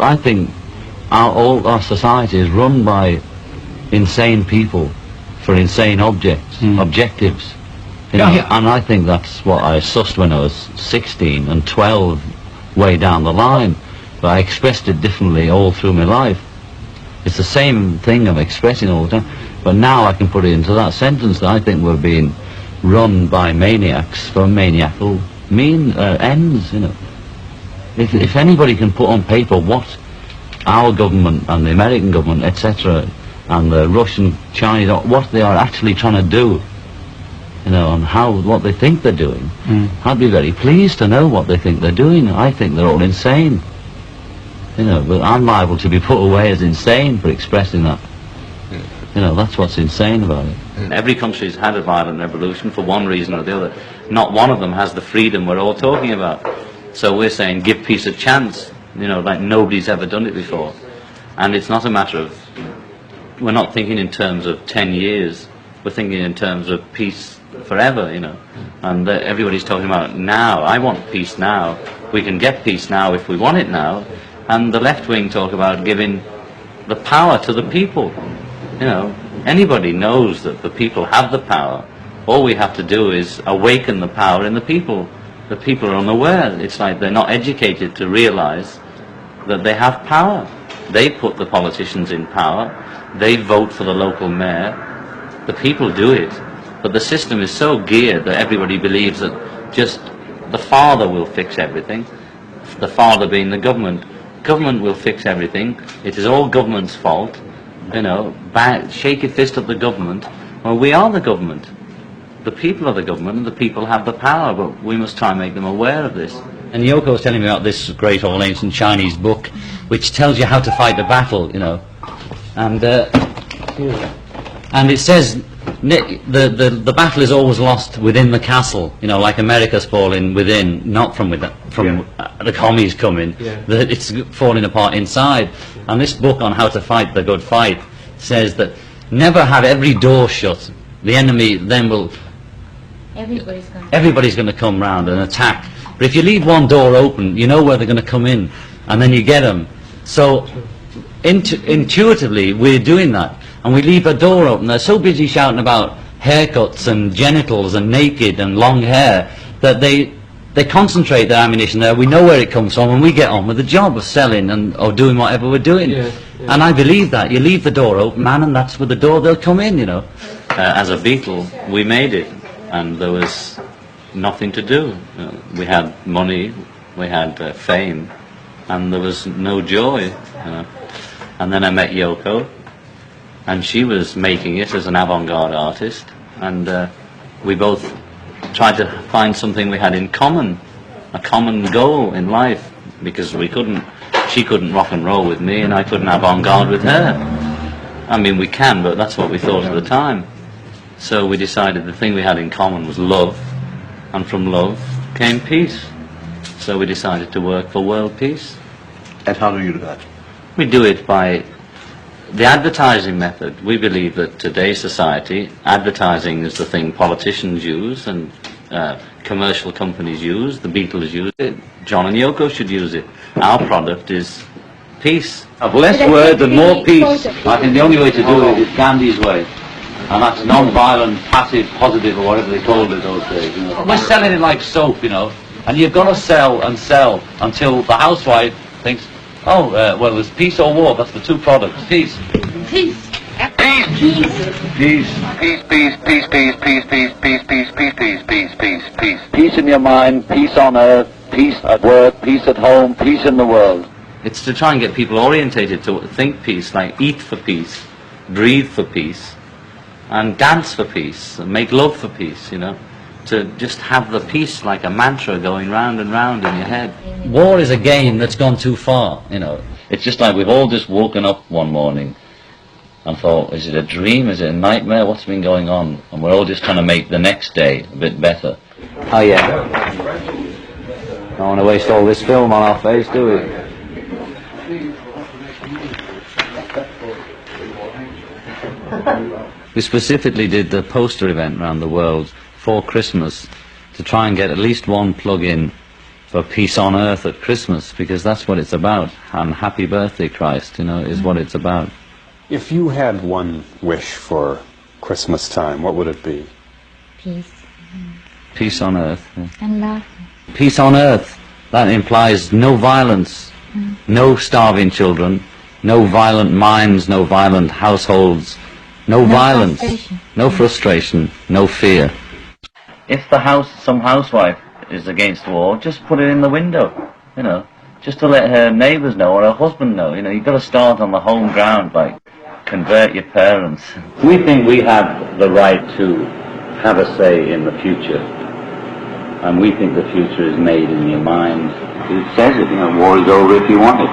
I think all our society is run by insane people for insane objectives. You know, and I think that's what I sussed when I was 16 and 12 way down the line. But I expressed it differently all through my life. It's the same thing I'm expressing all the time, but now I can put it into that sentence that I think we're being run by maniacs for maniacal ends, you know. If anybody can put on paper what our government and the American government, etc., and the Russian, Chinese, what they are actually trying to do, you know, and what they think they're doing, I'd be very pleased to know what they think they're doing. I think they're all insane. You know, but I'm liable to be put away as insane for expressing that. You know, that's what's insane about it. Every country's had a violent revolution for one reason or the other. Not one of them has the freedom we're all talking about. So we're saying give peace a chance, you know, like nobody's ever done it before. And it's not a matter of, we're not thinking in terms of 10 years, we're thinking in terms of peace forever, you know. And everybody's talking about now, I want peace now, we can get peace now if we want it now. And the left wing talk about giving the power to the people. You know, anybody knows that the people have the power. All we have to do is awaken the power in the people. The people are unaware. It's like they're not educated to realize that they have power. They put the politicians in power. They vote for the local mayor. The people do it. But the system is so geared that everybody believes that just the father will fix everything. The father being the government. Government will fix everything. It is all government's fault. You know, shake your fist at the government. Well, we are the government. The people are the government, and the people have the power, but we must try and make them aware of this. And Yoko was telling me about this great old ancient Chinese book, which tells you how to fight the battle, you know. And it says the battle is always lost within the castle, you know, like America's falling within, not from within, the commies coming. That it's falling apart inside. And this book on how to fight the good fight says that never have every door shut. The enemy then will. Everybody's going to come round and attack. But if you leave one door open, you know where they're going to come in, and then you get them. So intuitively, we're doing that. And we leave a door open. They're so busy shouting about haircuts and genitals and naked and long hair that they concentrate their ammunition there. We know where it comes from, and we get on with the job of selling or doing whatever we're doing. And I believe that. You leave the door open, man, and that's where the door they'll come in, you know. As a Beatle, we made it, and there was nothing to do. We had money, we had fame, and there was no joy. You know. And then I met Yoko, and she was making it as an avant-garde artist, and we both tried to find something we had in common, a common goal in life, because she couldn't rock and roll with me, and I couldn't avant-garde with her. I mean, we can, but that's what we thought at the time. So we decided the thing we had in common was love, and from love came peace. So we decided to work for world peace. And how do you do that? We do it by the advertising method. We believe that today's society, advertising is the thing politicians use and commercial companies use, the Beatles use it, John and Yoko should use it. Our product is peace. Of less words and more peace. I think the only way to do it is Gandhi's way. And that's non-violent, passive, positive, or whatever they called it those days. You know. We're selling it like soap, you know, and you've got to sell and sell until the housewife thinks, oh, well, there's peace or war. That's the two products. Peace. Peace. Peace. Peace. Peace, peace, peace, peace, peace, peace, peace, peace, peace, peace, peace, peace, peace. Peace in your mind, peace on earth, peace at work, peace at home, peace in the world. It's to try and get people orientated to think peace, like eat for peace, breathe for peace, and dance for peace, and make love for peace, you know. To just have the peace like a mantra going round and round in your head. War is a game that's gone too far, you know. It's just like we've all just woken up one morning and thought, is it a dream, is it a nightmare, what's been going on? And we're all just trying to make the next day a bit better. Oh yeah. Don't want to waste all this film on our face, do we? We specifically did the poster event around the world for Christmas to try and get at least one plug-in for peace on earth at Christmas, because that's what it's about. And happy birthday, Christ, is what it's about. If you had one wish for Christmas time, what would it be? Peace Peace on earth. Yeah. and love. Peace on earth. That implies no violence, no starving children, no violent minds, no violent households, no violence, frustration. no frustration, no fear. If some housewife is against war, just put it in the window, just to let her neighbours know or her husband know. You've got to start on the home ground, like convert your parents. We think we have the right to have a say in the future, and we think the future is made in your mind. It says it, war is over if you want it.